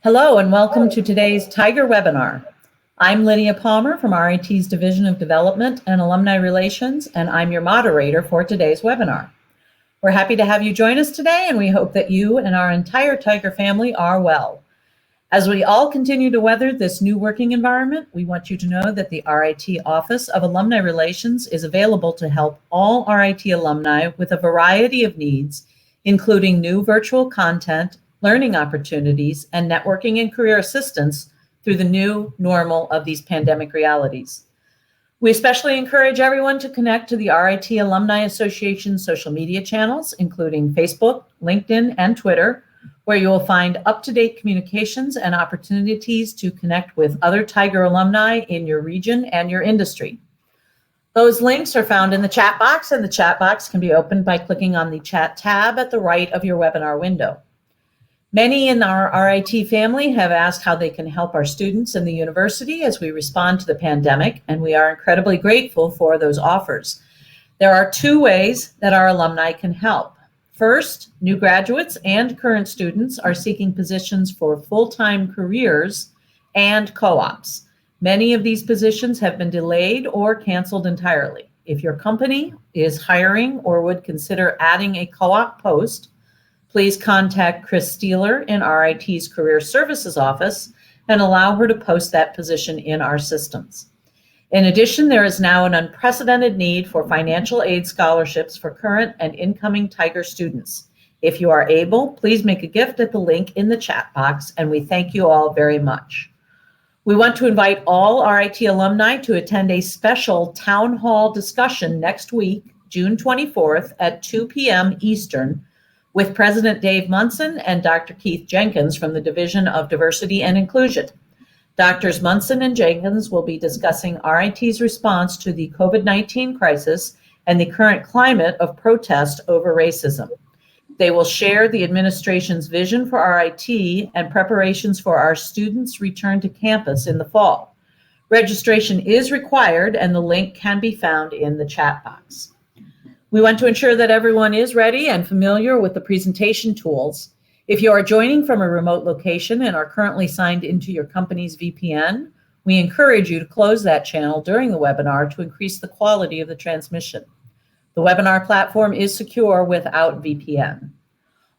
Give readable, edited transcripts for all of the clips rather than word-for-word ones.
Hello and welcome to today's Tiger webinar. I'm Lydia Palmer from RIT's Division of Development and Alumni Relations, and I'm your moderator for today's webinar. We're happy to have you join us today, and we hope that you and our entire Tiger family are well. As we all continue to weather this new working environment, we want you to know that the RIT Office of Alumni Relations is available to help all RIT alumni with a variety of needs, including new virtual content, learning opportunities, and networking and career assistance through the new normal of these pandemic realities. We especially encourage everyone to connect to the RIT Alumni Association social media channels, including Facebook, LinkedIn, and Twitter, where you will find up-to-date communications and opportunities to connect with other Tiger alumni in your region and your industry. Those links are found in the chat box, and the chat box can be opened by clicking on the chat tab at the right of your webinar window. Many in our RIT family have asked how they can help our students in the university as we respond to the pandemic, and we are incredibly grateful for those offers. There are two ways that our alumni can help. First, new graduates and current students are seeking positions for full-time careers and co-ops. Many of these positions have been delayed or canceled entirely. If your company is hiring or would consider adding a co-op post, please contact Chris Steeler in RIT's Career Services Office and allow her to post that position in our systems. In addition, there is now an unprecedented need for financial aid scholarships for current and incoming Tiger students. If you are able, please make a gift at the link in the chat box, and we thank you all very much. We want to invite all RIT alumni to attend a special town hall discussion next week, June 24th at 2 p.m. Eastern, with President Dave Munson and Dr. Keith Jenkins from the Division of Diversity and Inclusion. Drs. Munson and Jenkins will be discussing RIT's response to the COVID-19 crisis and the current climate of protest over racism. They will share the administration's vision for RIT and preparations for our students' return to campus in the fall. Registration is required, and the link can be found in the chat box. We want to ensure that everyone is ready and familiar with the presentation tools. If you are joining from a remote location and are currently signed into your company's VPN, we encourage you to close that channel during the webinar to increase the quality of the transmission. The webinar platform is secure without VPN.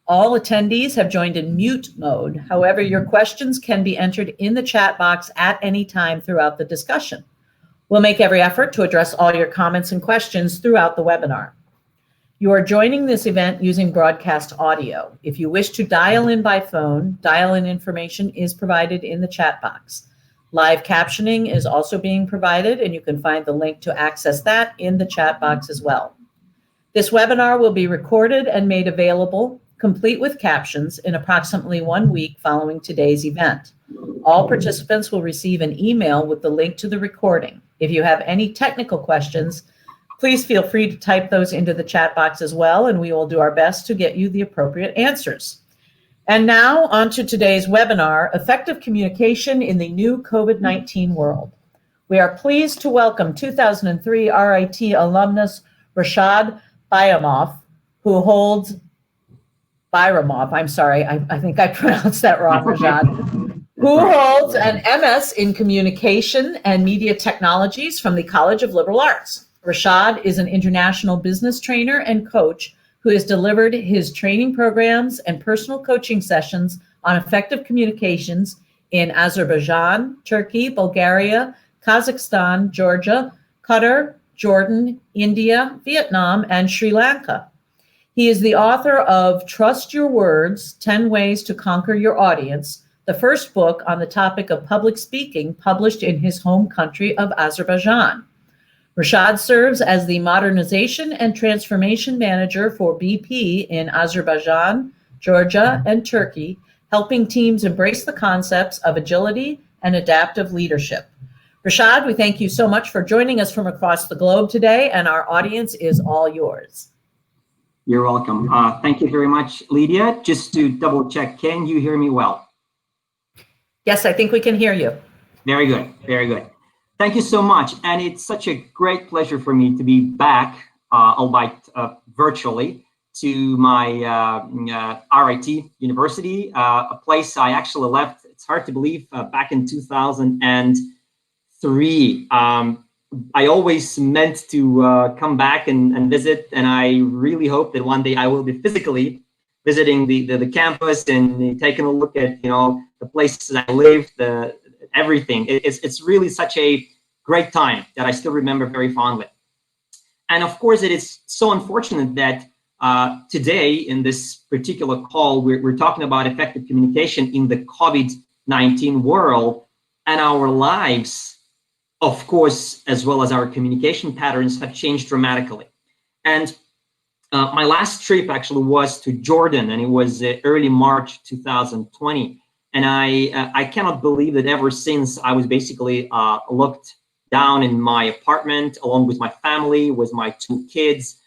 All attendees have joined in mute mode. However, your questions can be entered in the chat box at any time throughout the discussion. We'll make every effort to address all your comments and questions throughout the webinar. You are joining this event using broadcast audio. If you wish to dial in by phone, dial-in information is provided in the chat box. Live captioning is also being provided, and you can find the link to access that in the chat box as well. This webinar will be recorded and made available, complete with captions, in approximately 1 week following today's event. All participants will receive an email with the link to the recording. If you have any technical questions, please feel free to type those into the chat box as well, and we will do our best to get you the appropriate answers. And now on to today's webinar, Effective Communication in the New COVID-19 World. We are pleased to welcome 2003 RIT alumnus Rashad Bayramov, who holds, I think I pronounced that wrong, Rashad, who holds an MS in Communication and Media Technologies from the College of Liberal Arts. Rashad is an international business trainer and coach who has delivered his training programs and personal coaching sessions on effective communications in Azerbaijan, Turkey, Bulgaria, Kazakhstan, Georgia, Qatar, Jordan, India, Vietnam, and Sri Lanka. He is the author of Trust Your Words, 10 Ways to Conquer Your Audience, the first book on the topic of public speaking published in his home country of Azerbaijan. Rashad serves as the Modernization and Transformation Manager for BP in Azerbaijan, Georgia, and Turkey, helping teams embrace the concepts of agility and adaptive leadership. Rashad, we thank you so much for joining us from across the globe today, and our audience is all yours. You're welcome. Thank you very much, Lydia. Just to double check, can you hear me well? Yes, I think we can hear you. Very good, very good. Thank you so much. And it's such a great pleasure for me to be back, albeit virtually, to my RIT University, a place I actually left, it's hard to believe, back in 2003. I always meant to come back and visit, and I really hope that one day I will be physically visiting the campus and taking a look at the places I lived, everything. It's really such a great time that I still remember very fondly. And of course, it is so unfortunate that today in this particular call, we're talking about effective communication in the COVID-19 world, and our lives, of course, as well as our communication patterns, have changed dramatically. And my last trip actually was to Jordan, and it was early March 2020. And I cannot believe that ever since I was basically locked down in my apartment along with my family, with my 2 kids.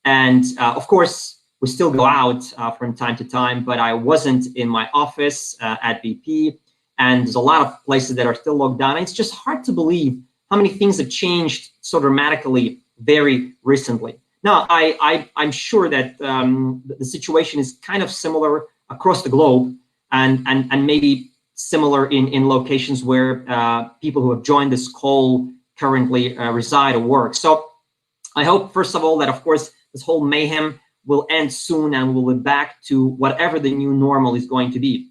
And of course, we still go out from time to time, but I wasn't in my office at BP. And there's a lot of places that are still locked down. And it's just hard to believe how many things have changed so dramatically very recently. Now, I'm sure that the situation is kind of similar across the globe, and maybe similar in locations where people who have joined this call currently reside or work. So I hope, first of all, that of course this whole mayhem will end soon and we'll be back to whatever the new normal is going to be.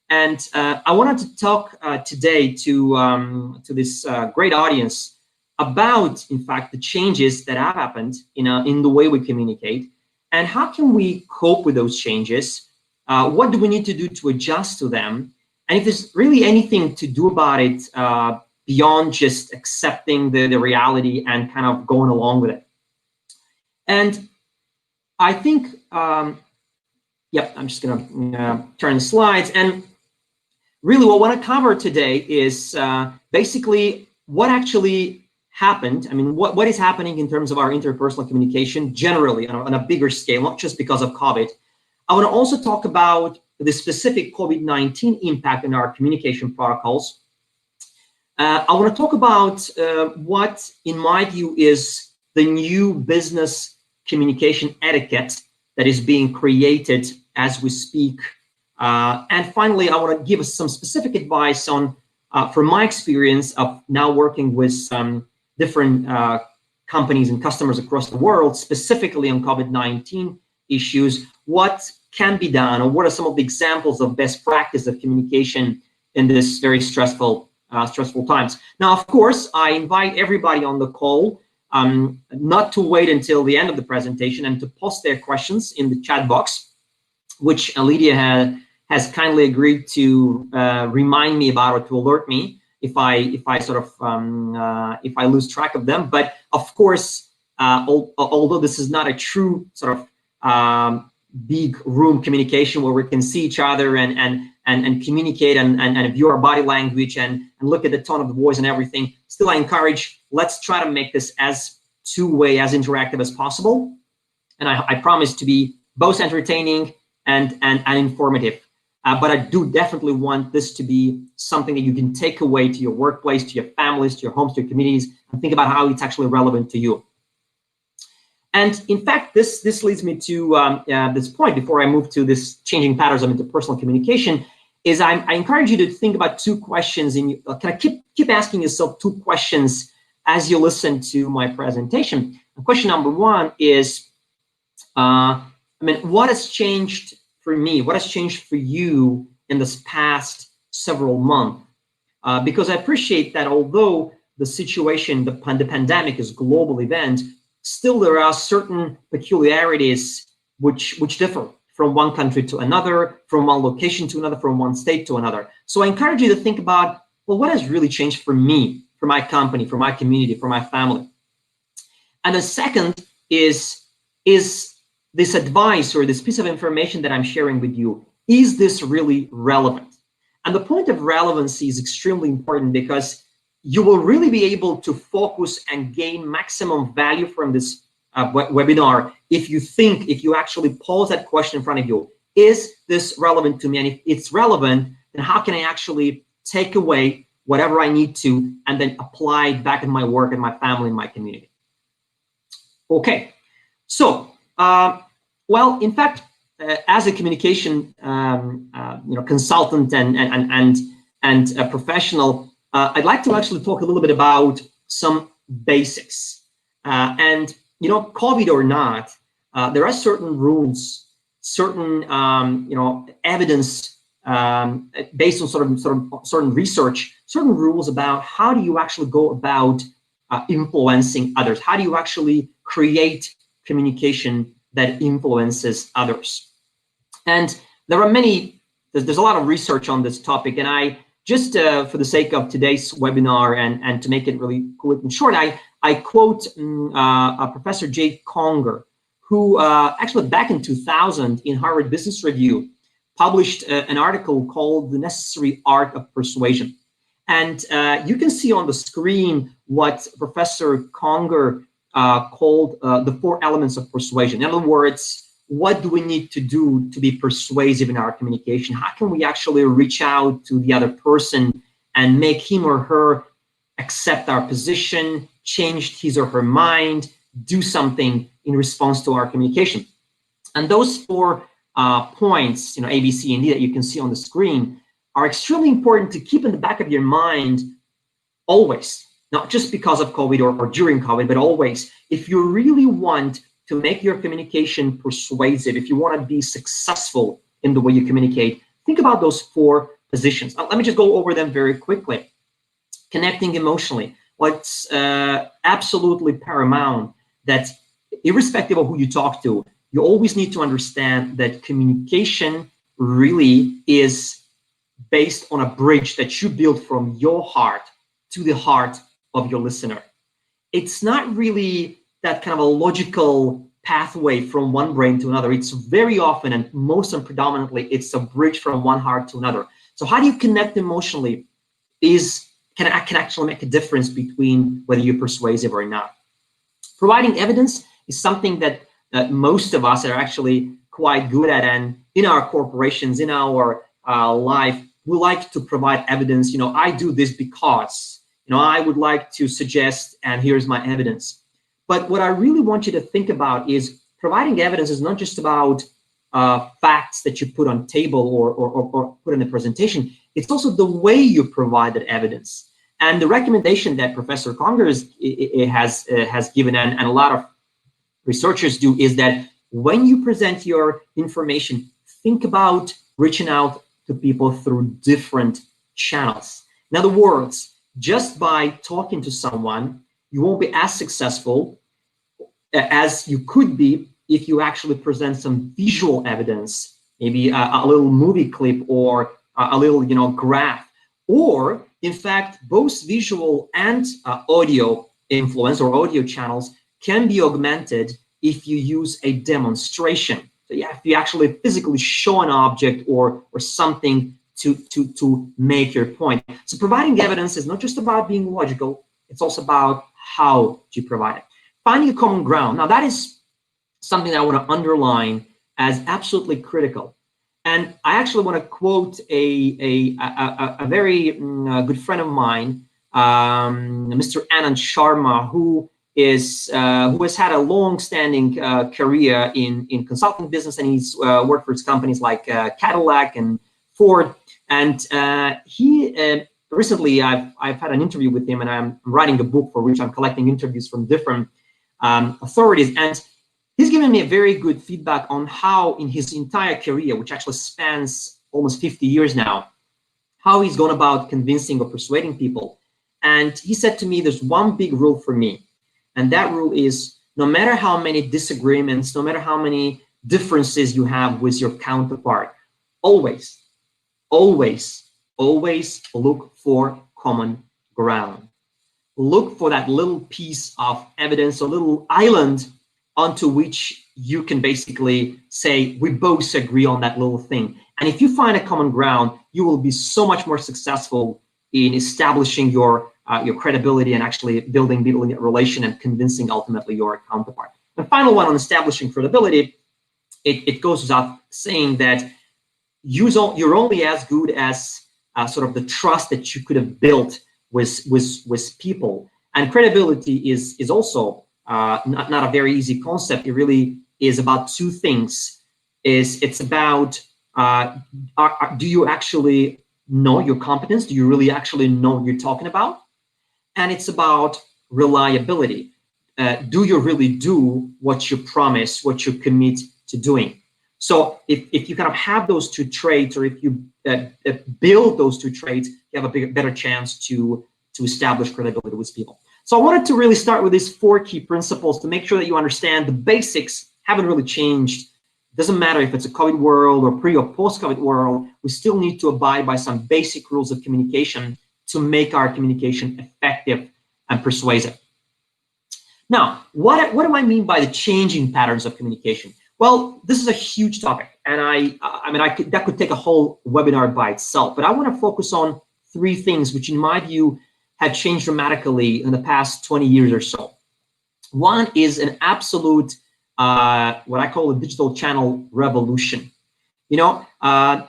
And I wanted to talk today to this great audience about, in fact, the changes that have happened in the way we communicate, and how can we cope with those changes? What do we need to do to adjust to them? And if there's really anything to do about it beyond just accepting the reality and kind of going along with it. And I think, yep, I'm just gonna turn the slides. And really what I want to cover today is basically what actually happened. I mean, what is happening in terms of our interpersonal communication generally on a bigger scale, not just because of COVID. I want to also talk about the specific COVID-19 impact on our communication protocols. I want to talk about what, in my view, is the new business communication etiquette that is being created as we speak. And finally, I want to give us some specific advice on, from my experience of now working with some different companies and customers across the world, specifically on COVID-19 issues, what can be done, or what are some of the examples of best practice of communication in this very stressful times. Now, of course, I invite everybody on the call not to wait until the end of the presentation and to post their questions in the chat box, which Lydia has kindly agreed to remind me about, or to alert me if I sort of if I lose track of them. But of course, although this is not a true sort of big room communication where we can see each other and communicate and view our body language and look at the tone of the voice and everything, still I encourage, let's try to make this as two-way, as interactive as possible. And I promise to be both entertaining and informative. But I do definitely want this to be something that you can take away to your workplace, to your families, to your homes, to your communities, and think about how it's actually relevant to you. And in fact, this leads me to this point before I move to this changing patterns of interpersonal communication, is I encourage you to think about 2 questions, and kind of keep asking yourself 2 questions as you listen to my presentation. And question number 1 is, what has changed for me? What has changed for you in this past several months? Because I appreciate that although the situation, the pandemic is a global event, still there are certain peculiarities which differ from one country to another, from one location to another, from one state to another. So I encourage you to think about, well, what has really changed for me, for my company, for my community, for my family? And the second is this advice or this piece of information that I'm sharing with you, is this really relevant? And the point of relevancy is extremely important, because you will really be able to focus and gain maximum value from this webinar if you actually pose that question in front of you. Is this relevant to me? And if it's relevant, then how can I actually take away whatever I need to and then apply it back in my work and my family and my community? Okay, so Well, in fact, as a communication consultant and a professional, I'd like to actually talk a little bit about some basics. And COVID or not, there are certain rules, certain evidence based on certain research, certain rules about how do you actually go about influencing others. How do you actually create communication that influences others? And there are there's a lot of research on this topic, and I just for the sake of today's webinar and to make it really quick and short, I quote Professor Jay Conger, who actually back in 2000 in Harvard Business Review published an article called The Necessary Art of Persuasion. And you can see on the screen what Professor Conger called the 4 elements of persuasion. In other words, what do we need to do to be persuasive in our communication? How can we actually reach out to the other person and make him or her accept our position, change his or her mind, do something in response to our communication? And those 4 points, A, B, C, and D that you can see on the screen are extremely important to keep in the back of your mind always, not just because of COVID or during COVID, but always. If you really want to make your communication persuasive, if you want to be successful in the way you communicate, think about those 4 positions. Let me just go over them very quickly. Connecting emotionally. Well, it's absolutely paramount that irrespective of who you talk to, you always need to understand that communication really is based on a bridge that you build from your heart to the heart of your listener. It's not really that kind of a logical pathway from one brain to another. It's very often, and most and predominantly, it's a bridge from one heart to another. So how do you connect emotionally can actually make a difference between whether you're persuasive or not. Providing evidence is something that most of us are actually quite good at, and in our corporations, in our life, we like to provide evidence. I do this because, I would like to suggest, and here's my evidence. But what I really want you to think about is providing evidence is not just about facts that you put on table or put in a presentation. It's also the way you provide that evidence. And the recommendation that Professor Conger has given, and a lot of researchers do, is that when you present your information, think about reaching out to people through different channels. In other words, just by talking to someone, you won't be as successful as you could be if you actually present some visual evidence, maybe a little movie clip or a little graph. Or in fact, both visual and audio influence or audio channels can be augmented if you use a demonstration. So yeah, if you actually physically show an object or something to make your point. So providing evidence is not just about being logical, it's also about how you provide it. Finding a common ground. Now that is something that I want to underline as absolutely critical. And I actually want to quote a very good friend of mine, Mr. Anand Sharma, who has had a long-standing career in consulting business, and he's worked for companies like Cadillac and Ford. And he recently, I've had an interview with him, and I'm writing a book for which I'm collecting interviews from different authorities. And he's given me a very good feedback on how in his entire career, which actually spans almost 50 years now, how he's gone about convincing or persuading people. And he said to me, there's one big rule for me. And that rule is, no matter how many disagreements, no matter how many differences you have with your counterpart, always look for common ground. Look for that little piece of evidence, a little island onto which you can basically say, we both agree on that little thing. And if you find a common ground, you will be so much more successful in establishing your credibility and actually building a relation and convincing ultimately your counterpart. The final one on establishing credibility, it goes without saying that you're only as good as sort of the trust that you could have built with people. And credibility is also not a very easy concept. It really is about two things. It's about do you actually know your competence? Do you really actually know what you're talking about? And it's about reliability. Do you really do what you promise, what you commit to doing? So if you kind of have those two traits, or if you build those two traits, you have a better chance to establish credibility with people. So I wanted to really start with these 4 key principles to make sure that you understand the basics haven't really changed. It doesn't matter if it's a COVID world or pre or post-COVID world, we still need to abide by some basic rules of communication to make our communication effective and persuasive. Now, what do I mean by the changing patterns of communication? Well, this is a huge topic, and that could take a whole webinar by itself, but I want to focus on 3 things which in my view have changed dramatically in the past 20 years or so. One is an absolute, what I call a digital channel revolution. You know,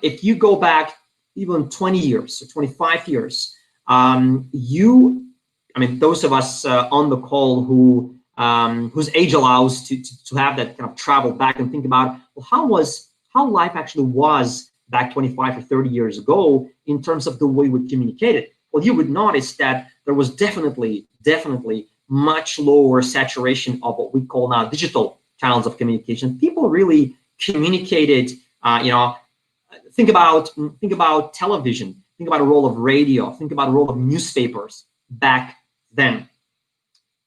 if you go back even 20 years or 25 years, those of us on the call who whose age allows to have that kind of travel back and think about, well, how life actually was back 25 or 30 years ago in terms of the way we communicated. Well, you would notice that there was definitely much lower saturation of what we call now digital channels of communication. People really communicated, think about television, think about the role of radio, think about the role of newspapers back then.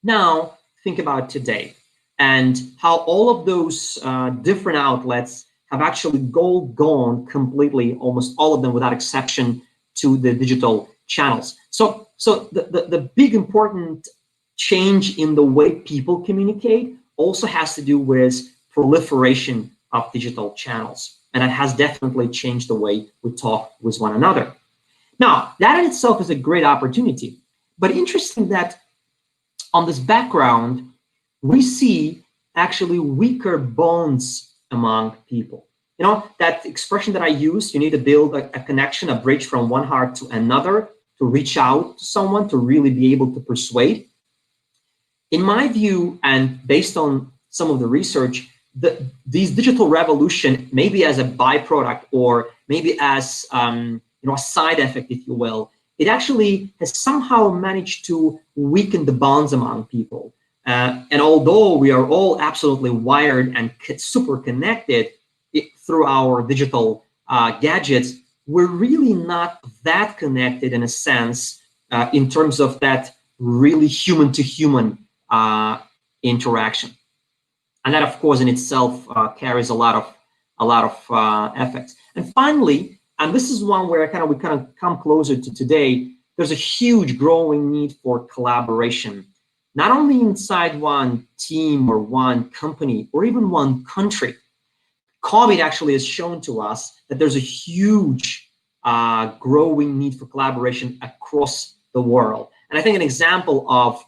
Now, think about today and how all of those different outlets have actually gone completely, almost all of them without exception, to the digital channels. So the big important change in the way people communicate also has to do with proliferation of digital channels. And it has definitely changed the way we talk with one another. Now, that in itself is a great opportunity. But interesting that on this background, we see actually weaker bonds among people. You know, that expression that I use, you need to build a connection, a bridge from one heart to another to reach out to someone, to really be able to persuade. In my view, and based on some of the research, these digital revolution, maybe as a byproduct or maybe as a side effect, if you will, it actually has somehow managed to weaken the bonds among people. And although we are all absolutely wired and super connected through our digital gadgets, we're really not that connected in a sense in terms of that really human-to-human interaction. And that, of course, in itself carries a lot of effects. And finally, and this is one where we kind of come closer to today, there's a huge growing need for collaboration, not only inside one team or one company or even one country. COVID actually has shown to us that there's a huge growing need for collaboration across the world. And I think an example of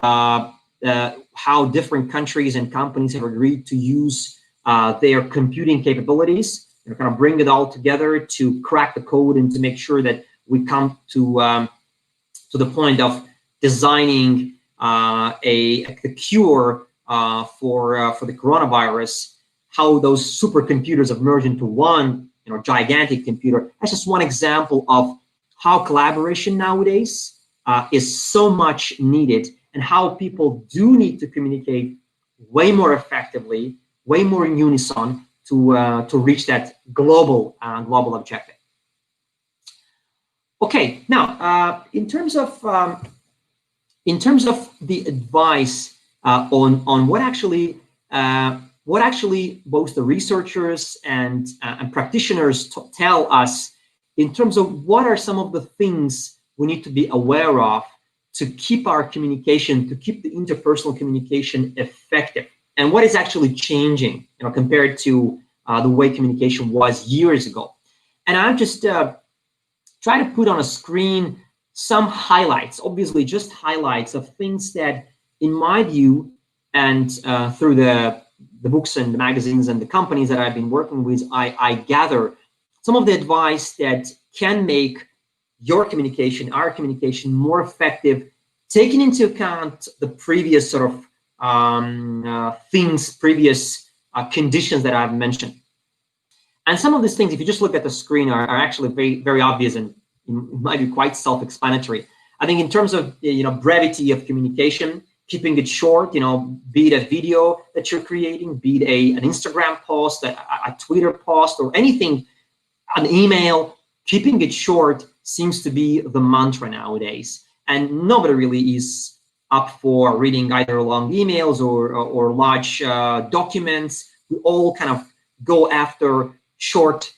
how different countries and companies have agreed to use their computing capabilities, kind of bring it all together to crack the code and to make sure that we come to the point of designing a cure for the coronavirus. How those supercomputers have merged into one gigantic computer. That's just one example of how collaboration nowadays is so much needed, and how people do need to communicate way more effectively, way more in unison to reach that global objective. Okay, now in terms of the advice on what actually both the researchers and practitioners tell us in terms of what are some of the things we need to be aware of to keep our communication, to keep the interpersonal communication effective, and what is actually changing, compared to the way communication was years ago. And I've just try to put on a screen some highlights, obviously just highlights of things that, in my view, and through the books and the magazines and the companies that I've been working with, I gather some of the advice that can make your communication, our communication, more effective, taking into account the previous sort of previous conditions that I've mentioned. And some of these things, if you just look at the screen, are actually very, very obvious and might be quite self-explanatory. I think in terms of brevity of communication, keeping it short, be it a video that you're creating, be it an Instagram post, a Twitter post, or anything, an email, keeping it short seems to be the mantra nowadays. And nobody really is up for reading either long emails or large documents. We all kind of go after short,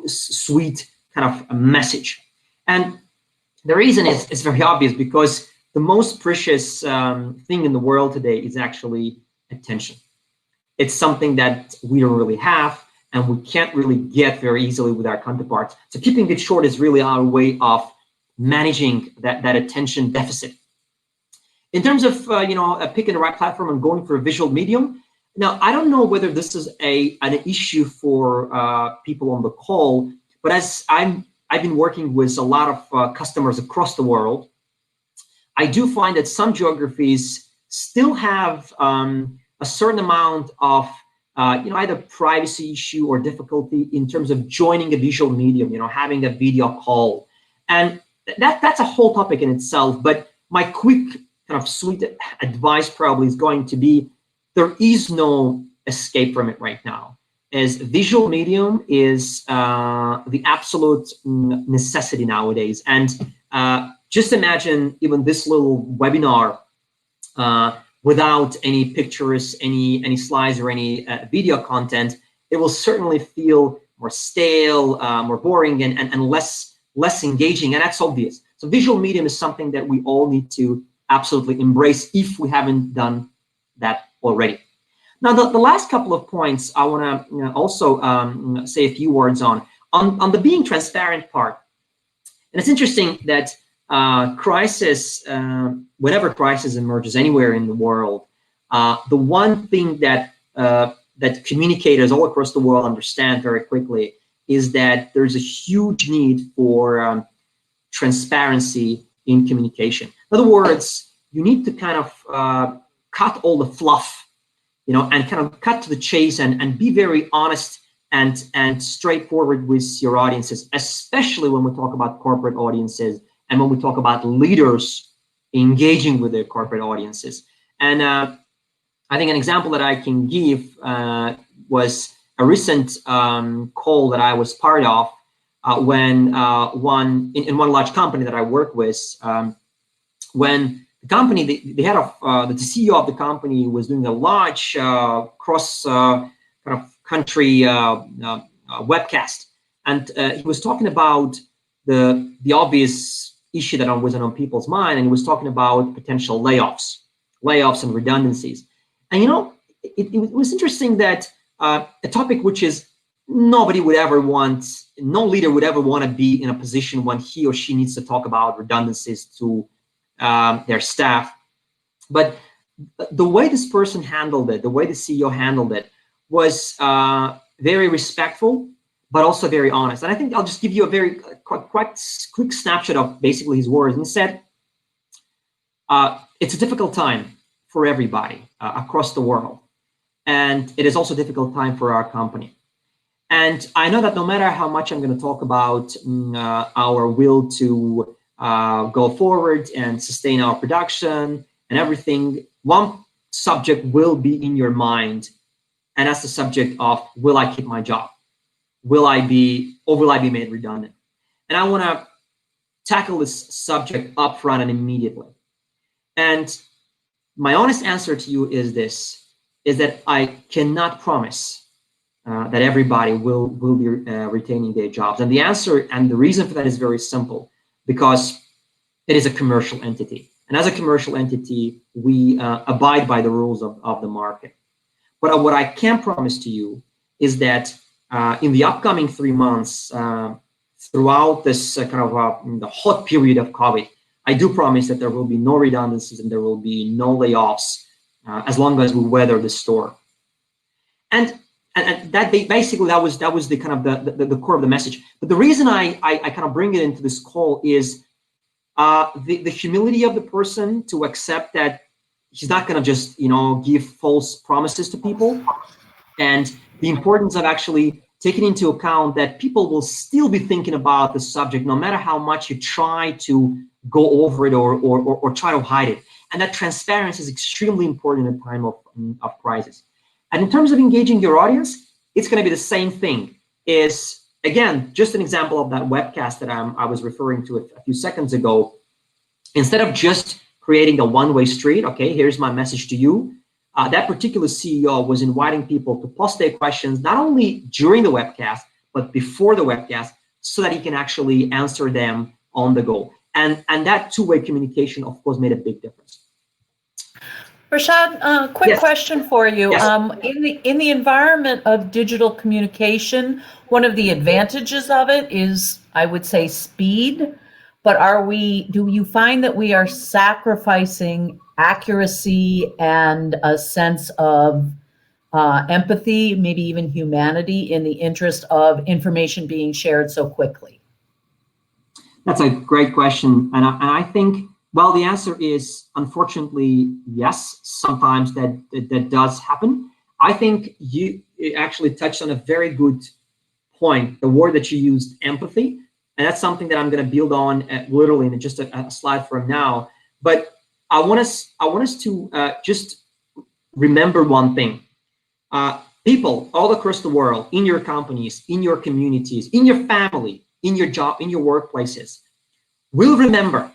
sweet kind of a message. And the reason is very obvious, because the most precious thing in the world today is actually attention. It's something that we don't really have, and we can't really get very easily with our counterparts. So keeping it short is really our way of managing that attention deficit. In terms of picking the right platform and going for a visual medium, now I don't know whether this is an issue for people on the call, but as I've been working with a lot of customers across the world, I do find that some geographies still have a certain amount of either privacy issue or difficulty in terms of joining a visual medium, having a video call. And that's a whole topic in itself. But my quick kind of sweet advice probably is going to be, there is no escape from it right now, as visual medium is the absolute necessity nowadays. And just imagine even this little webinar without any pictures, any slides, or any video content. It will certainly feel more stale, more boring, and less engaging, and that's obvious. So visual medium is something that we all need to absolutely embrace if we haven't done that already. Now, the last couple of points I want to also say a few words on the being transparent part. And it's interesting that crisis, whenever crisis emerges anywhere in the world, the one thing that that communicators all across the world understand very quickly is that there's a huge need for transparency in communication. In other words, you need to kind of cut all the fluff, and kind of cut to the chase and be very honest and straightforward with your audiences, especially when we talk about corporate audiences and when we talk about leaders engaging with their corporate audiences. And I think an example that I can give was a recent call that I was part of when in one large company that I work with, when the company, the head of the CEO of the company was doing a large cross kind of country webcast, and he was talking about the obvious issue that was on people's mind, and he was talking about potential layoffs and redundancies. And it was interesting that a topic which is nobody would ever want, no leader would ever want to be in a position when he or she needs to talk about redundancies to their staff. But the way this person handled it, the way the CEO handled it, was very respectful, but also very honest. And I think I'll just give you a very quite quick snapshot of basically his words. And he said, it's a difficult time for everybody across the world. And it is also a difficult time for our company. And I know that no matter how much I'm going to talk about our will to go forward and sustain our production and everything, one subject will be in your mind, and that's the subject of, will I keep my job? Will I be made redundant? And I want to tackle this subject up front and immediately. And my honest answer to you is this, is that I cannot promise that everybody will be retaining their jobs. And the answer and the reason for that is very simple, because it is a commercial entity. And as a commercial entity, we abide by the rules of the market. But what I can promise to you is that in the upcoming 3 months, throughout this kind of the hot period of COVID, I do promise that there will be no redundancies and there will be no layoffs as long as we weather the storm. And that basically that was the kind of the core of the message. But the reason I kind of bring it into this call is the humility of the person to accept that he's not going to just, give false promises to people. And the importance of actually taking into account that people will still be thinking about the subject, no matter how much you try to go over it or try to hide it. And that transparency is extremely important in a time of crisis. And in terms of engaging your audience, it's going to be the same thing. Is, again, just an example of that webcast that I was referring to a few seconds ago. Instead of just creating a one-way street, okay, here's my message to you, that particular CEO was inviting people to post their questions, not only during the webcast, but before the webcast, so that he can actually answer them on the go. And that two-way communication, of course, made a big difference. Rashad, quick Yes. question for you. Yes. In the environment of digital communication, one of the advantages of it is, I would say, speed. But do you find that we are sacrificing accuracy and a sense of empathy, maybe even humanity, in the interest of information being shared so quickly? That's a great question. And I think, well, the answer is, unfortunately, yes, sometimes that does happen. I think you actually touched on a very good point, the word that you used, empathy. And that's something that I'm going to build on literally in just a slide from now. But I want us to just remember one thing. People all across the world, in your companies, in your communities, in your family, in your job, in your workplaces, will remember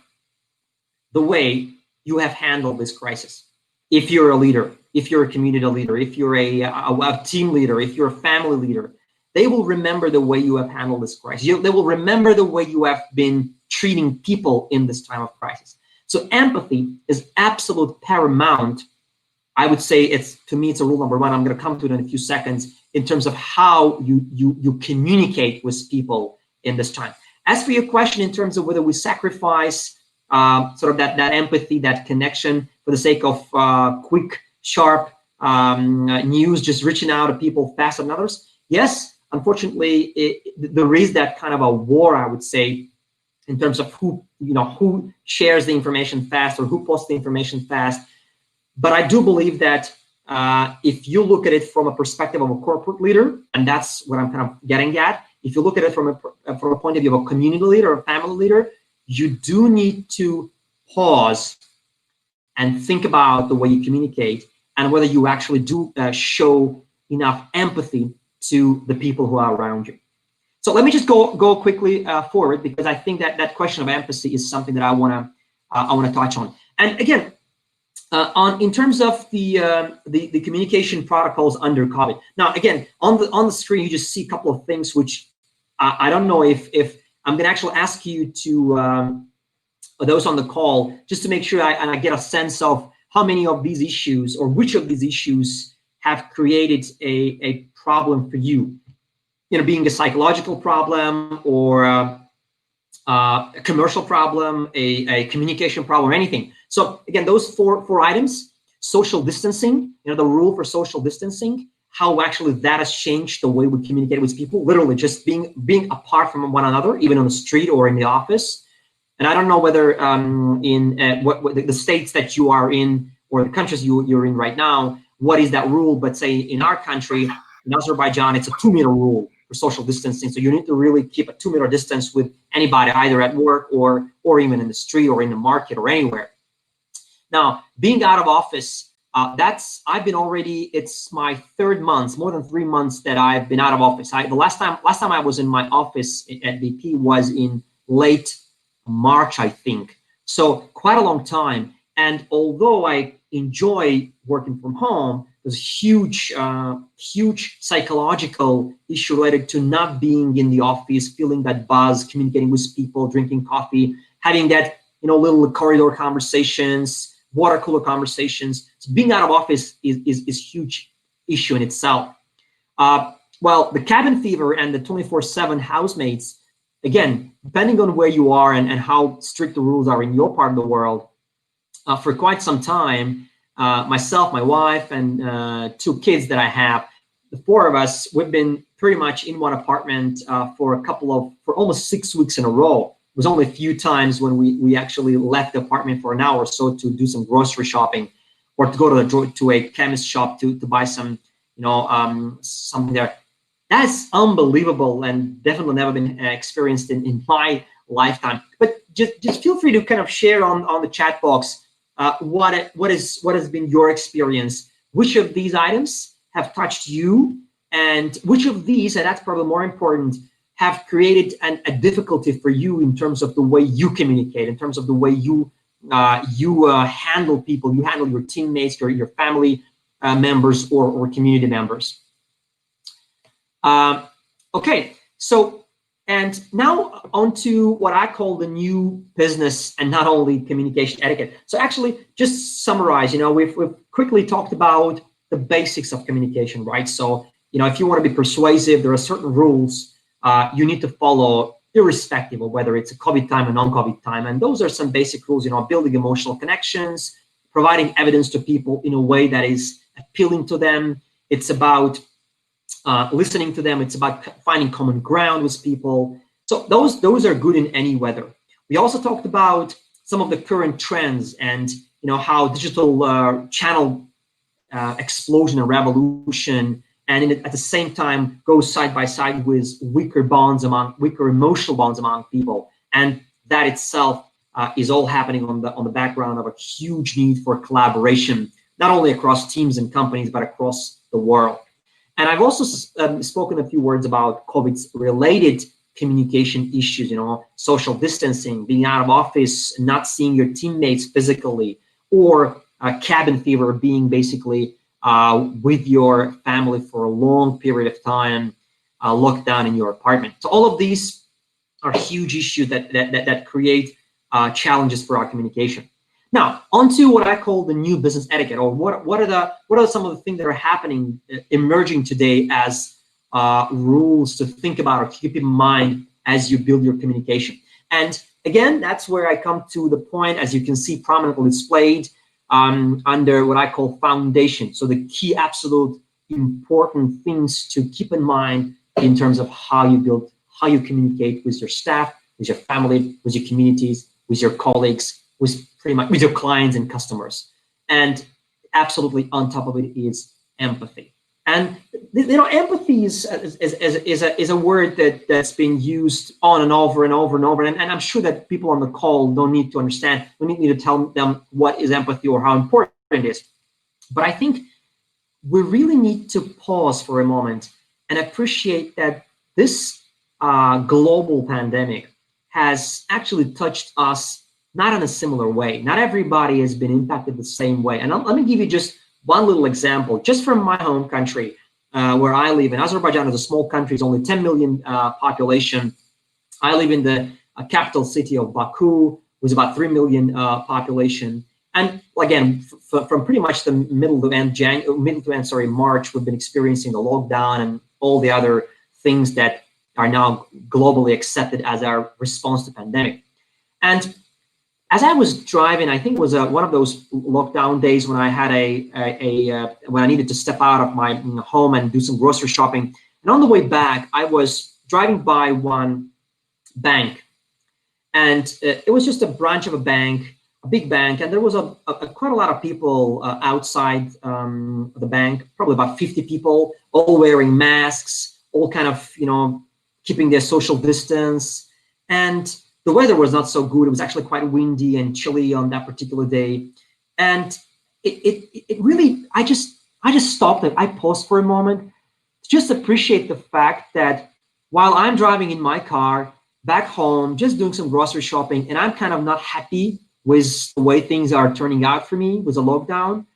the way you have handled this crisis. If you're a leader, if you're a community leader, if you're a team leader, if you're a family leader, they will remember the way you have handled this crisis. They will remember the way you have been treating people in this time of crisis. So empathy is absolute paramount. I would say to me, it's a rule number one. I'm going to come to it in a few seconds in terms of how you communicate with people in this time. As for your question in terms of whether we sacrifice sort of that empathy, that connection for the sake of quick, sharp news, just reaching out to people faster than others, yes. Unfortunately, there is that kind of a war, I would say, in terms of who shares the information fast or who posts the information fast. But I do believe that if you look at it from a perspective of a corporate leader, and that's what I'm kind of getting at, if you look at it from a point of view of a community leader or a family leader, you do need to pause and think about the way you communicate and whether you actually do show enough empathy to the people who are around you. So let me just go quickly forward, because I think that question of empathy is something that I want to touch on. And again, in terms of the communication protocols under COVID. Now, again, on the screen, you just see a couple of things which I don't know if I'm going to actually ask you to those on the call, just to make sure I get a sense of how many of these issues or which of these issues have created a problem for you, being a psychological problem or a commercial problem, a communication problem, or anything. So again, those four items: social distancing, the rule for social distancing, how actually that has changed the way we communicate with people, literally just being apart from one another, even on the street or in the office. And I don't know whether in what the states that you are in or the countries you're in right now, what is that rule? But say in our country, in Azerbaijan, it's a 2-meter rule for social distancing. So you need to really keep a 2-meter distance with anybody, either at work or even in the street or in the market or anywhere. Now, being out of office, it's my 3rd month, more than 3 months that I've been out of office. The last time I was in my office at BP was in late March, I think. So quite a long time. And although I enjoy working from home, there's a huge psychological issue related to not being in the office, feeling that buzz, communicating with people, drinking coffee, having that little corridor conversations, water cooler conversations. So being out of office is a huge issue in itself. Well, the cabin fever and the 24/7 housemates, again, depending on where you are and how strict the rules are in your part of the world, for quite some time, myself, my wife, and 2 kids that I have, the 4 of us, we've been pretty much in one apartment for almost 6 weeks in a row. It was only a few times when we actually left the apartment for an hour or so to do some grocery shopping. or to go to a chemist shop to buy some, something there. That's unbelievable and definitely never been experienced in my lifetime. But just feel free to kind of share on the chat box what has been your experience. Which of these items have touched you, and which of these, and that's probably more important, have created a difficulty for you in terms of the way you communicate, in terms of the way you handle people, you handle your teammates, your family members or community members. Okay, so, and now on to what I call the new business and not only communication etiquette. So actually, just summarize, we've quickly talked about the basics of communication, right? So, if you want to be persuasive, there are certain rules you need to follow, irrespective of whether it's a COVID time or non-COVID time. And those are some basic rules, building emotional connections, providing evidence to people in a way that is appealing to them. It's about listening to them. It's about finding common ground with people. So those are good in any weather. We also talked about some of the current trends and how digital channel explosion and revolution, and at the same time goes side by side with weaker emotional bonds among people, and that itself is all happening on the background of a huge need for collaboration, not only across teams and companies but across the world. And I've also spoken a few words about COVID's related communication issues, social distancing, being out of office, not seeing your teammates physically, or cabin fever, being basically with your family for a long period of time, locked down in your apartment. So all of these are huge issues that create challenges for our communication. Now, onto what I call the new business etiquette, or what are some of the things that are happening, emerging today as rules to think about or keep in mind as you build your communication. And again, that's where I come to the point, as you can see prominently displayed, under what I call foundation. So the key absolute important things to keep in mind in terms of how you communicate with your staff, with your family, with your communities, with your colleagues, with your clients and customers. And absolutely on top of it is empathy. And empathy is a word that's been used on and over and over and over. And I'm sure that people on the call don't need to understand. We need to tell them what is empathy or how important it is. But I think we really need to pause for a moment and appreciate that this global pandemic has actually touched us not in a similar way. Not everybody has been impacted the same way. And let me give you just one little example, just from my home country, where I live. In Azerbaijan is a small country, it's only 10 million population. I live in the capital city of Baku, with about 3 million population. And again, from pretty much the middle to end March, we've been experiencing the lockdown and all the other things that are now globally accepted as our response to pandemic. And as I was driving, I think it was one of those lockdown days when I had when I needed to step out of my home and do some grocery shopping. And on the way back, I was driving by one bank, and it was just a branch of a bank, a big bank, and there was quite a lot of people outside the bank, probably about 50 people, all wearing masks, all kind of keeping their social distance. And the weather was not so good. It was actually quite windy and chilly on that particular day. And it really, I just stopped and I paused for a moment to just appreciate the fact that while I'm driving in my car back home, just doing some grocery shopping, and I'm kind of not happy with the way things are turning out for me with the lockdown,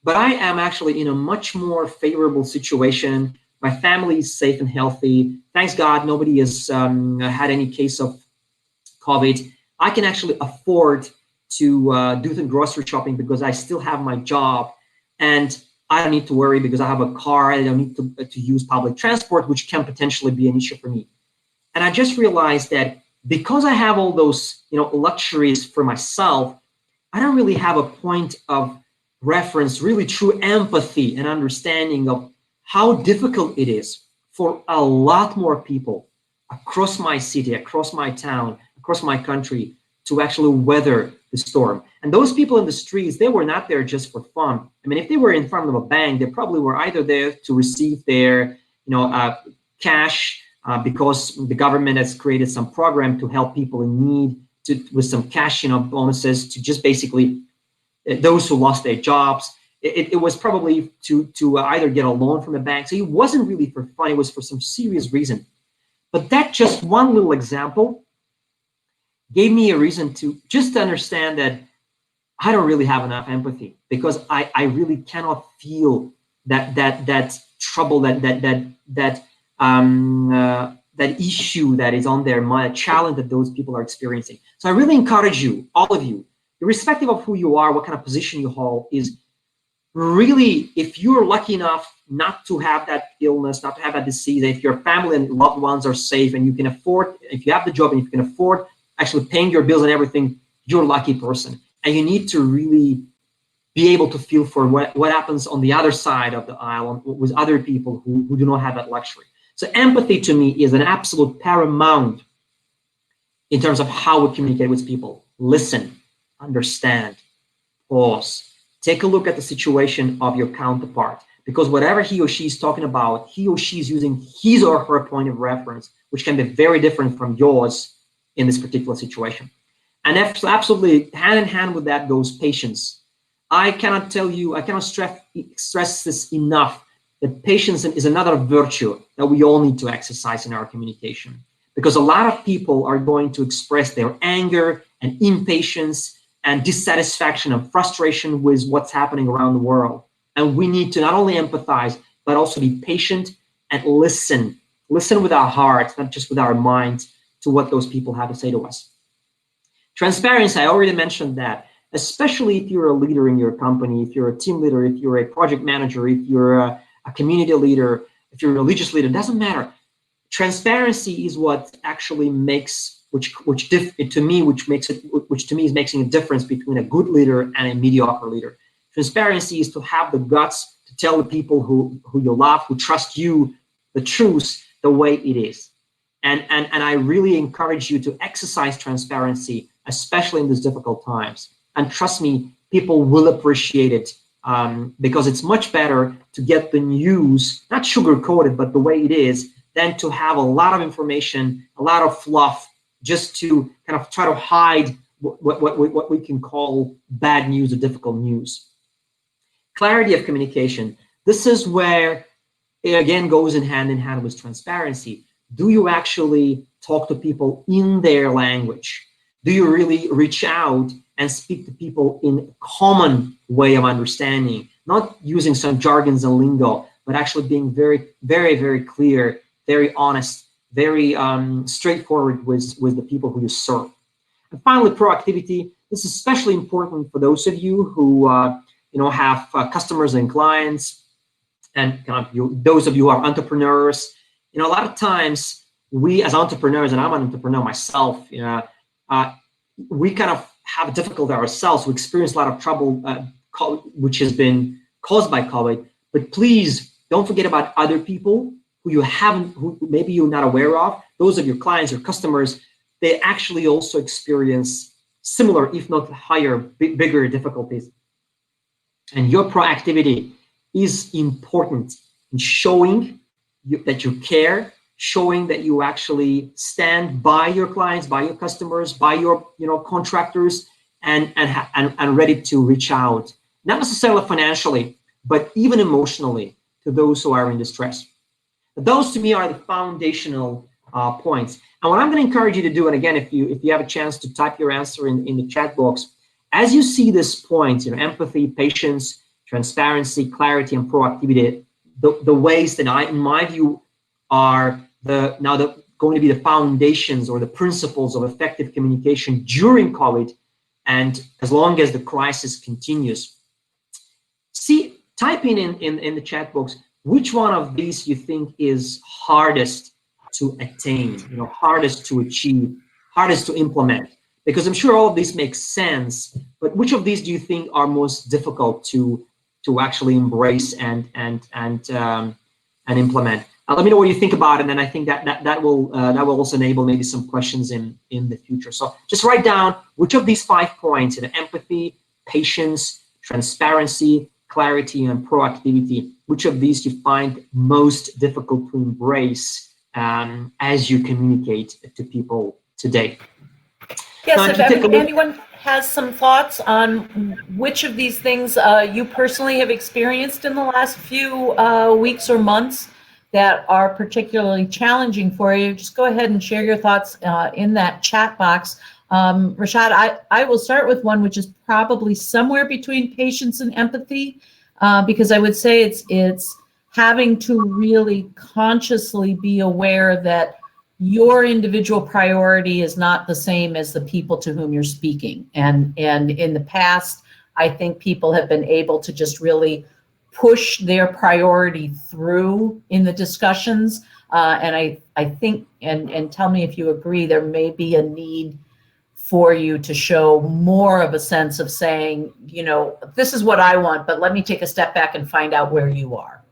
but I am actually in a much more favorable situation. My family is safe and healthy. Thanks God, nobody has had any case of COVID. I can actually afford to do the grocery shopping because I still have my job, and I don't need to worry because I have a car. I don't need to use public transport, which can potentially be an issue for me. And I just realized that because I have all those luxuries for myself, I don't really have a point of reference, really true empathy and understanding of how difficult it is for a lot more people across my city, across my town, across my country, to actually weather the storm. And those people in the streets, they were not there just for fun. I mean, if they were in front of a bank, they probably were either there to receive their, cash because the government has created some program to help people in need with some cash, bonuses to just basically those who lost their jobs. It was probably to either get a loan from the bank. So it wasn't really for fun. It was for some serious reason. But that just one little example gave me a reason to just understand that I don't really have enough empathy, because I really cannot feel that trouble, that issue that is on their mind, challenge that those people are experiencing. So I really encourage you, all of you, irrespective of who you are, what kind of position you hold, is really, if you're lucky enough not to have that illness, not to have that disease, if your family and loved ones are safe and you can afford, if you have the job and you can afford actually paying your bills and everything, you're a lucky person. And you need to really be able to feel for what happens on the other side of the aisle with other people who do not have that luxury. So empathy to me is an absolute paramount in terms of how we communicate with people. Listen, understand, pause, take a look at the situation of your counterpart, because whatever he or she is talking about, he or she is using his or her point of reference, which can be very different from yours in this particular situation. And absolutely hand in hand with that goes patience. I cannot stress this enough, that patience is another virtue that we all need to exercise in our communication, because a lot of people are going to express their anger and impatience and dissatisfaction and frustration with what's happening around the world. And we need to not only empathize, but also be patient and listen with our hearts, not just with our minds, to what those people have to say to us. Transparency, I already mentioned that, especially if you're a leader in your company, if you're a team leader, if you're a project manager, if you're a community leader, if you're a religious leader, it doesn't matter. Transparency is what actually makes, which to me is making a difference between a good leader and a mediocre leader. Transparency is to have the guts to tell the people who you love, who trust you, the truth the way it is. And I really encourage you to exercise transparency, especially in these difficult times. And trust me, people will appreciate it, because it's much better to get the news, not sugar-coated, but the way it is, than to have a lot of information, a lot of fluff, just to kind of try to hide what we can call bad news or difficult news. Clarity of communication. This is where it again goes in hand with transparency. Do you actually talk to people in their language? Do you really reach out and speak to people in a common way of understanding, not using some jargons and lingo, but actually being very, very, very clear, very honest, very straightforward with the people who you serve? And finally, proactivity. This is especially important for those of you who have customers and clients, and those of you who are entrepreneurs. A lot of times we as entrepreneurs, and I'm an entrepreneur myself, we kind of have difficulty ourselves. We experience a lot of trouble, which has been caused by COVID. But please don't forget about other people who maybe you're not aware of. Those of your clients or customers, they actually also experience similar, if not higher, bigger difficulties. And your proactivity is important in showing that you care, showing that you actually stand by your clients, by your customers, by your contractors, and ready to reach out, not necessarily financially, but even emotionally, to those who are in distress. Those to me are the foundational points. And what I'm going to encourage you to do, and again, if you have a chance to type your answer in the chat box, as you see this point, empathy, patience, transparency, clarity, and proactivity, the ways that in my view are going to be the foundations or the principles of effective communication during COVID, and as long as the crisis continues. Type in the chat box which one of these you think is hardest to attain, hardest to achieve, hardest to implement. Because I'm sure all of these make sense, but which of these do you think are most difficult to actually embrace and implement? Let me know what you think about it, and then I think that will also enable maybe some questions in the future. So just write down which of these 5 points: empathy, patience, transparency, clarity, and proactivity. Which of these you find most difficult to embrace as you communicate to people today? Yes, if anyone has some thoughts on which of these things you personally have experienced in the last few weeks or months that are particularly challenging for you, just go ahead and share your thoughts in that chat box. Rashad, I will start with one which is probably somewhere between patience and empathy, because I would say it's having to really consciously be aware that your individual priority is not the same as the people to whom you're speaking. And in the past, I think people have been able to just really push their priority through in the discussions. And I think, and tell me if you agree, there may be a need for you to show more of a sense of saying, you know, this is what I want, but let me take a step back and find out where you are.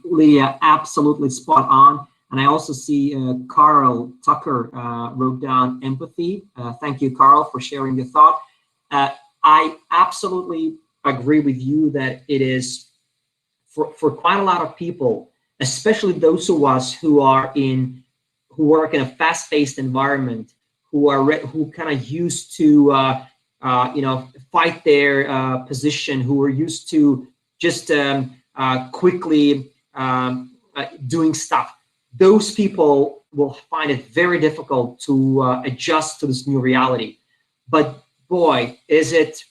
Leah, absolutely spot on. And I also see Carl Tucker wrote down empathy. Thank you, Carl, for sharing your thought. I absolutely agree with you that it is for quite a lot of people, especially those of us who work in a fast-paced environment, who kind of used to fight their position, who are used to just quickly doing stuff. Those people will find it very difficult to adjust to this new reality. But boy, is it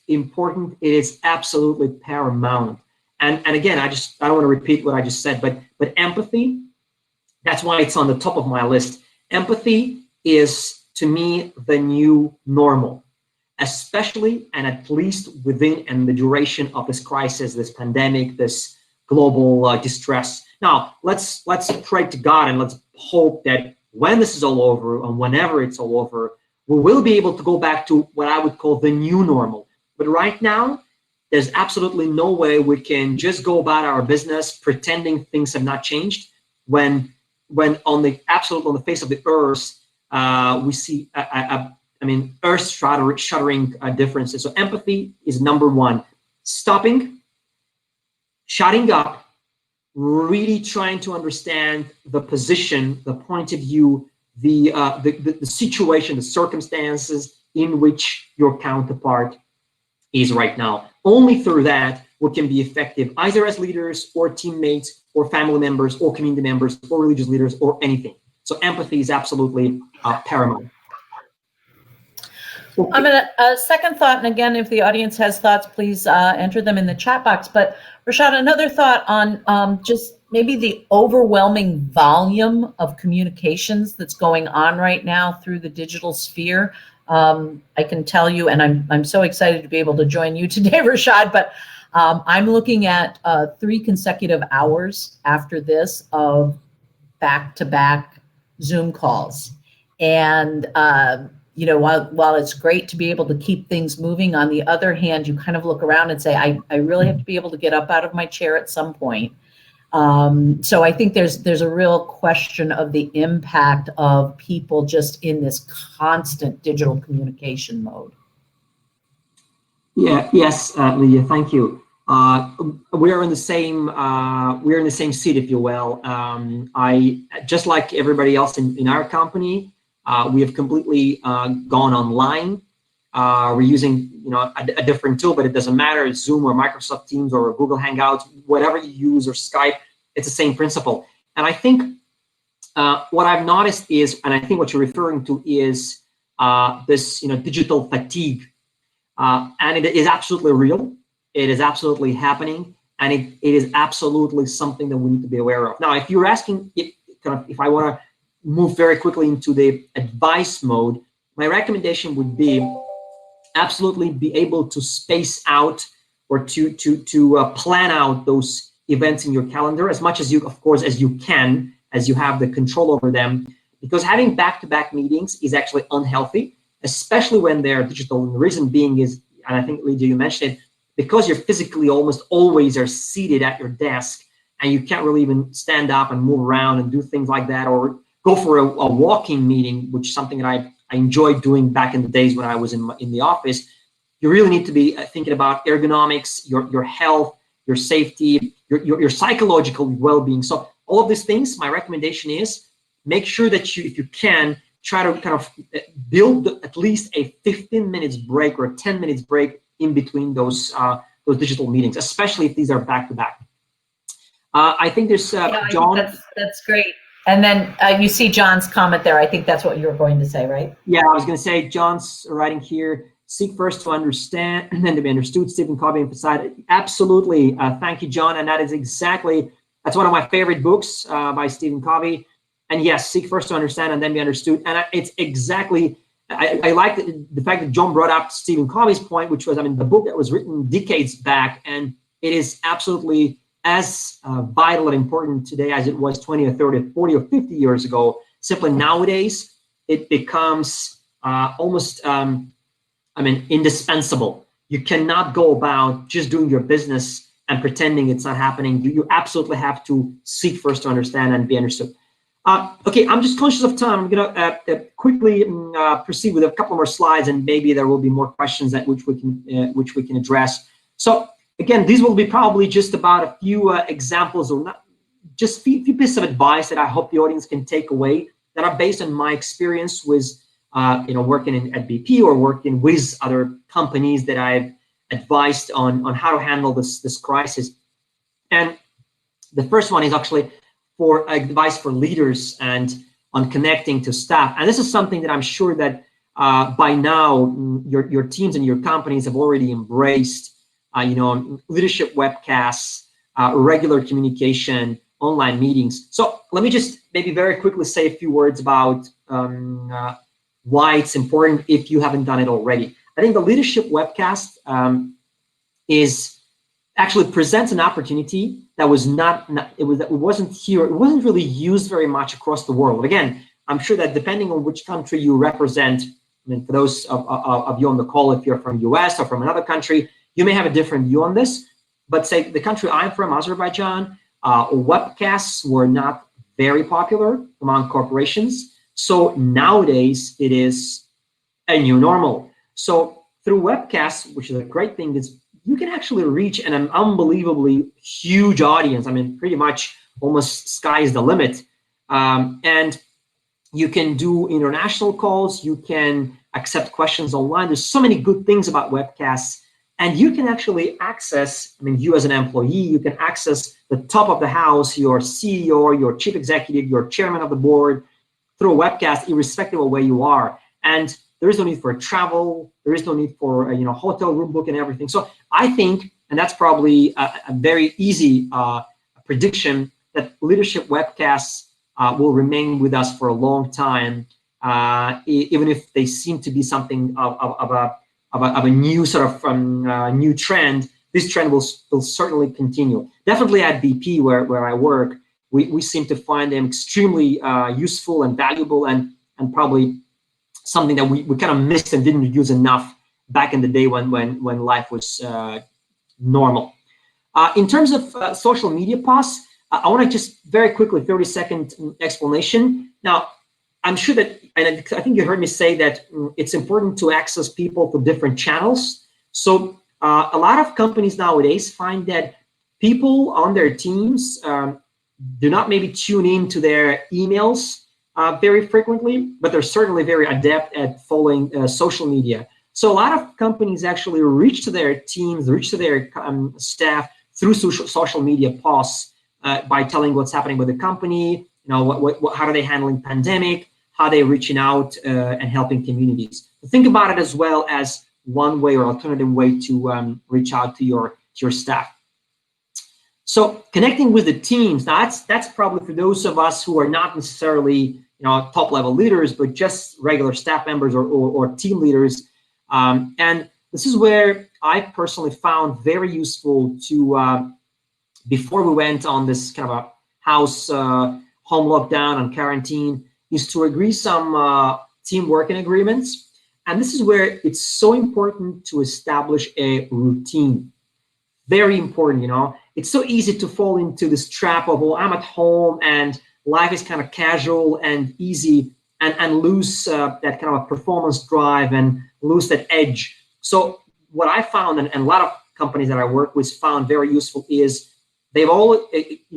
important? It is absolutely paramount. And again, I don't want to repeat what I just said, but empathy, that's why it's on the top of my list. Empathy is, to me, the new normal, especially and at least within and the duration of this crisis, this pandemic, this global distress. Now, let's pray to God and let's hope that when this is all over, and whenever it's all over, we will be able to go back to what I would call the new normal. But right now, there's absolutely no way we can just go about our business pretending things have not changed when on the face of the earth, we see earth-shattering differences. So empathy is number 1. Stopping, shutting up, really trying to understand the position, the point of view, the situation, the circumstances in which your counterpart is right now. Only through that we can be effective, either as leaders or teammates or family members or community members or religious leaders or anything. So empathy is absolutely paramount. I'm going to second thought, and again, if the audience has thoughts, please enter them in the chat box. But Rashad, another thought on just maybe the overwhelming volume of communications that's going on right now through the digital sphere. I can tell you, and I'm so excited to be able to join you today, Rashad, but I'm looking at 3 consecutive hours after this of back-to-back Zoom calls. And you know, while it's great to be able to keep things moving, on the other hand, you kind of look around and say, I really have to be able to get up out of my chair at some point. So I think there's a real question of the impact of people just in this constant digital communication mode. Yes, Leah, thank you. We're in the same seat, if you will. I just like everybody else in our company. We have completely gone online. We're using a different tool, but it doesn't matter. It's Zoom or Microsoft Teams or Google Hangouts, whatever you use, or Skype. It's the same principle. And I think what I've noticed is, and I think what you're referring to is this digital fatigue, and it is absolutely real. It is absolutely happening, and it is absolutely something that we need to be aware of. Now, if you're asking if I want to move very quickly into the advice mode, my recommendation would be absolutely be able to space out or to plan out those events in your calendar as much as you, of course, as you can, as you have the control over them, because having back-to-back meetings is actually unhealthy, especially when they're digital. And the reason being is, and I think, Lydia, you mentioned it, because you're physically almost always are seated at your desk, and you can't really even stand up and move around and do things like that, or go for a walking meeting, which is something that I enjoyed doing back in the days when I was in the office. You really need to be thinking about ergonomics, your health, your safety, your psychological well-being. So all of these things, my recommendation is make sure that you, if you can, try to kind of build at least a 15 minutes break or a 10 minutes break in between those digital meetings, especially if these are back-to-back. I think there's John. That's great. And then you see John's comment there. I think that's what you were going to say, right? Yeah, I was going to say, John's writing here, seek first to understand and then to be understood. Stephen Covey emphasized it. Absolutely. Thank you, John. And that is exactly, that's one of my favorite books by Stephen Covey. And yes, seek first to understand and then be understood. And it's exactly, I like the fact that John brought up Stephen Covey's point, which was, I mean, the book that was written decades back, and it is absolutely as vital and important today as it was 20 or 30 or 40 or 50 years ago. Simply nowadays, it becomes almost, indispensable. You cannot go about just doing your business and pretending it's not happening. You absolutely have to seek first to understand and be understood. Okay, I'm just conscious of time. I'm gonna quickly proceed with a couple more slides, and maybe there will be more questions that which we can address. So again, these will be probably just about a few examples, or not, just few pieces of advice that I hope the audience can take away that are based on my experience with working at BP or working with other companies that I've advised on how to handle this crisis. And the first one is actually for advice for leaders and on connecting to staff. And this is something that I'm sure that by now your teams and your companies have already embraced. Leadership webcasts, regular communication, online meetings. So let me just maybe very quickly say a few words about why it's important if you haven't done it already. I think the leadership webcast actually presents an opportunity that wasn't really used very much across the world. Again, I'm sure that depending on which country you represent, I mean, for those of you on the call, if you're from US or from another country, you may have a different view on this. But say the country I'm from, Azerbaijan, webcasts were not very popular among corporations. So nowadays it is a new normal. So through webcasts, which is a great thing, is you can actually reach an unbelievably huge audience. I mean, pretty much almost sky's the limit. And you can do international calls. You can accept questions online. There's so many good things about webcasts. And you can actually access, I mean, you as an employee, you can access the top of the house, your CEO, your chief executive, your chairman of the board through a webcast, irrespective of where you are. And there is no need for travel. There is no need for hotel room book and everything. So I think, and that's probably a very easy prediction, that leadership webcasts will remain with us for a long time, even if they seem to be something of a new sort of new trend. This trend will certainly continue. Definitely at BP, where I work, we seem to find them extremely useful and valuable, and probably something that we kind of missed and didn't use enough back in the day when life was normal. In terms of social media posts, I want to just very quickly, 30-second explanation. Now, I'm sure that, and I think you heard me say that it's important to access people through different channels. So a lot of companies nowadays find that people on their teams do not maybe tune in to their emails very frequently, but they're certainly very adept at following social media. So a lot of companies actually reach to their teams, reach to their staff through social media posts by telling what's happening with the company, how are they handling pandemic, how they're reaching out and helping communities. Think about it as well as one way or alternative way to reach out to your staff. So connecting with the teams, now that's probably for those of us who are not necessarily top level leaders, but just regular staff members or team leaders. And this is where I personally found very useful to, before we went on this kind of a house home lockdown and quarantine, is to agree some team working agreements. And this is where it's so important to establish a routine. Very important, you know. It's so easy to fall into this trap of, well, I'm at home and life is kind of casual and easy, and lose that kind of a performance drive and lose that edge. So what I found, and a lot of companies that I work with found very useful, is they've all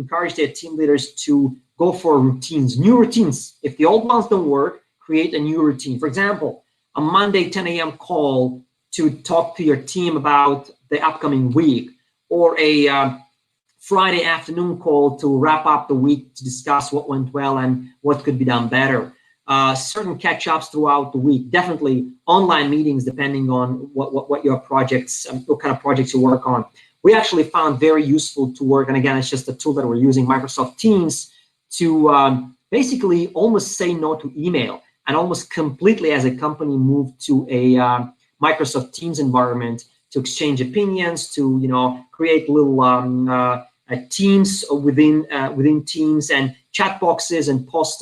encouraged their team leaders to go for routines, new routines. If the old ones don't work, create a new routine. For example, a Monday 10 a.m. call to talk to your team about the upcoming week, or a Friday afternoon call to wrap up the week to discuss what went well and what could be done better. Certain catch-ups throughout the week, definitely online meetings depending on what your projects, what kind of projects you work on. We actually found very useful to work, and again, it's just a tool that we're using, Microsoft Teams, to basically almost say no to email, and almost completely as a company move to a Microsoft Teams environment to exchange opinions, to, you know, create little teams within Teams and chat boxes and post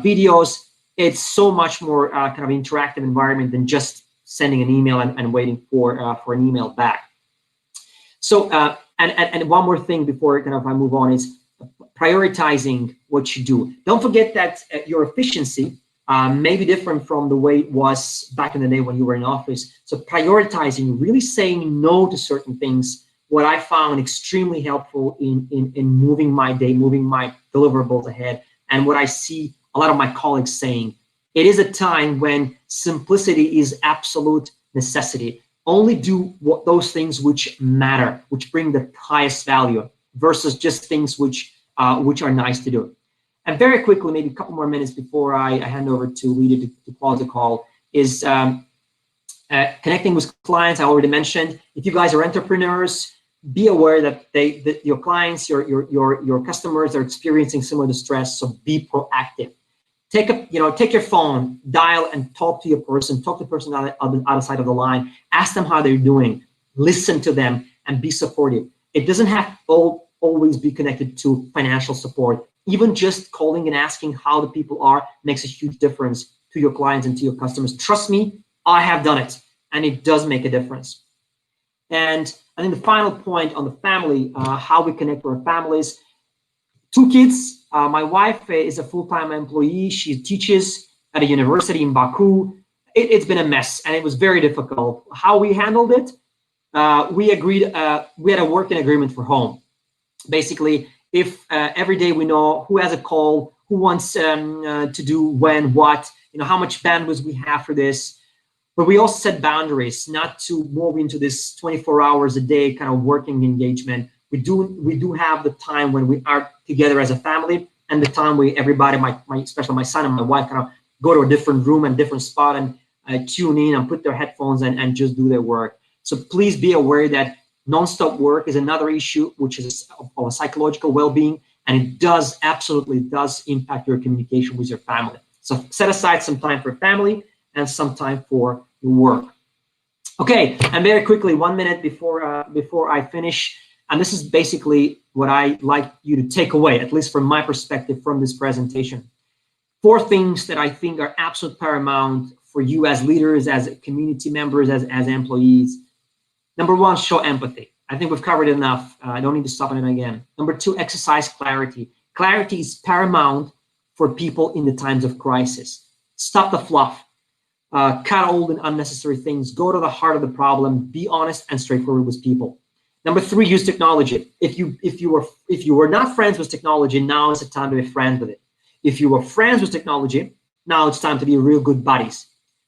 videos. It's so much more kind of interactive environment than just sending an email and waiting for an email back. So and one more thing before kind of I move on is prioritizing what you do. Don't forget that your efficiency may be different from the way it was back in the day when you were in office. So prioritizing, really saying no to certain things, what I found extremely helpful in moving my day, moving my deliverables ahead, and what I see a lot of my colleagues saying. It is a time when simplicity is absolute necessity. Only do those things which matter, which bring the highest value, versus just things which are nice to do. And very quickly, maybe a couple more minutes before I hand over to Lydia to close the call, is connecting with clients. I already mentioned, if you guys are entrepreneurs, be aware that your clients, your customers are experiencing similar distress. So be proactive. Take your phone, dial and talk to your person, talk to the person on the other side of the line, ask them how they're doing, listen to them, and be supportive. It doesn't have to always be connected to financial support. Even just calling and asking how the people are makes a huge difference to your clients and to your customers. Trust me, I have done it, and it does make a difference. And I think the final point on the family, how we connect with our families. 2 kids. My wife is a full-time employee. She teaches at a university in Baku. It's been a mess, and it was very difficult. How we handled it, we agreed, we had a working agreement for home. Basically, if every day we know who has a call, who wants to do when, what, how much bandwidth we have for this. But we also set boundaries, not to move into this 24 hours a day kind of working engagement. We do have the time when we are together as a family, and the time we everybody, especially my son and my wife, kind of go to a different room and different spot and tune in and put their headphones and just do their work. So please be aware that nonstop work is another issue, which is of a psychological well-being, and it absolutely does impact your communication with your family. So set aside some time for family and some time for your work. Okay, and very quickly, 1 minute before I finish, and this is basically what I like you to take away, at least from my perspective from this presentation. 4 things that I think are absolute paramount for you as leaders, as community members, as employees. Number 1, show empathy. I think we've covered it enough. I don't need to stop on it again. Number 2, exercise clarity. Clarity is paramount for people in the times of crisis. Stop the fluff. Cut old and unnecessary things. Go to the heart of the problem. Be honest and straightforward with people. Number 3, use technology. If you were not friends with technology, now is the time to be friends with it. If you were friends with technology, now it's time to be real good buddies.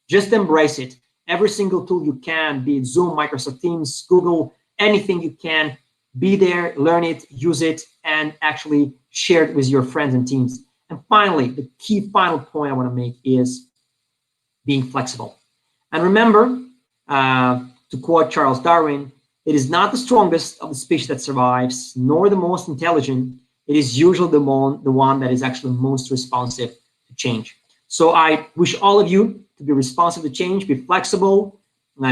Just embrace it. Every single tool you can, be it Zoom, Microsoft Teams, Google, anything you can, be there, learn it, use it, and actually share it with your friends and teams. And finally, the key final point I want to make is being flexible. And remember, to quote Charles Darwin, it is not the strongest of the species that survives, nor the most intelligent. It is usually the one that is actually most responsive to change. So I wish all of you to be responsive to change, be flexible,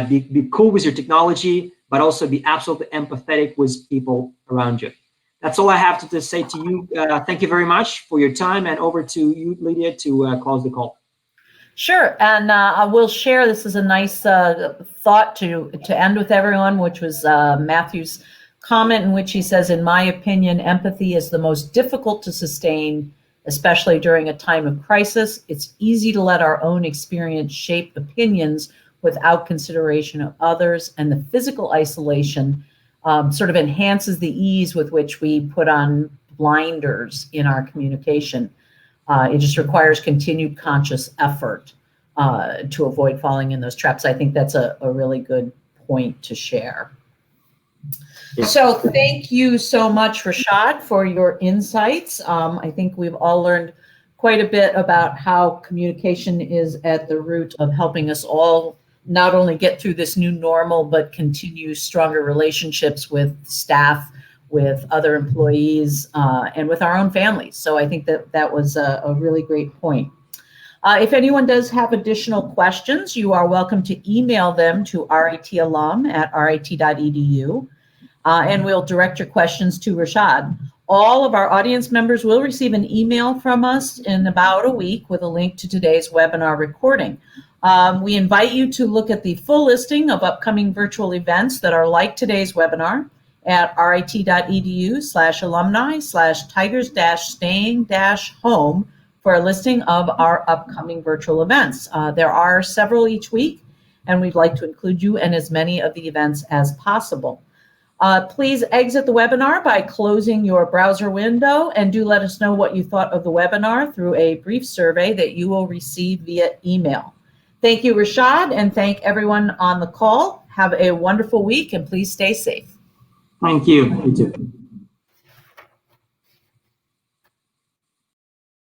be cool with your technology, but also be absolutely empathetic with people around you. That's all I have to say to you. Thank you very much for your time, and over to you, Lydia, to close the call. Sure, and I will share. This is a nice thought to end with everyone, which was Matthew's comment, in which he says, "In my opinion, empathy is the most difficult to sustain, especially during a time of crisis. It's easy to let our own experience shape opinions without consideration of others, and the physical isolation sort of enhances the ease with which we put on blinders in our communication. It just requires continued conscious effort to avoid falling in those traps." I think that's a really good point to share. Yeah. So thank you so much, Rashad, for your insights. I think we've all learned quite a bit about how communication is at the root of helping us all not only get through this new normal, but continue stronger relationships with staff, with other employees, and with our own families. So I think that was a really great point. If anyone does have additional questions, you are welcome to email them to ritalum@rit.edu, and we'll direct your questions to Rashad. All of our audience members will receive an email from us in about a week with a link to today's webinar recording. We invite you to look at the full listing of upcoming virtual events that are like today's webinar at rit.edu/alumni/tigers-staying-home for a listing of our upcoming virtual events. There are several each week, and we'd like to include you in as many of the events as possible. Please exit the webinar by closing your browser window, and do let us know what you thought of the webinar through a brief survey that you will receive via email. Thank you, Rashad, and thank everyone on the call. Have a wonderful week, and please stay safe. Thank you. You too.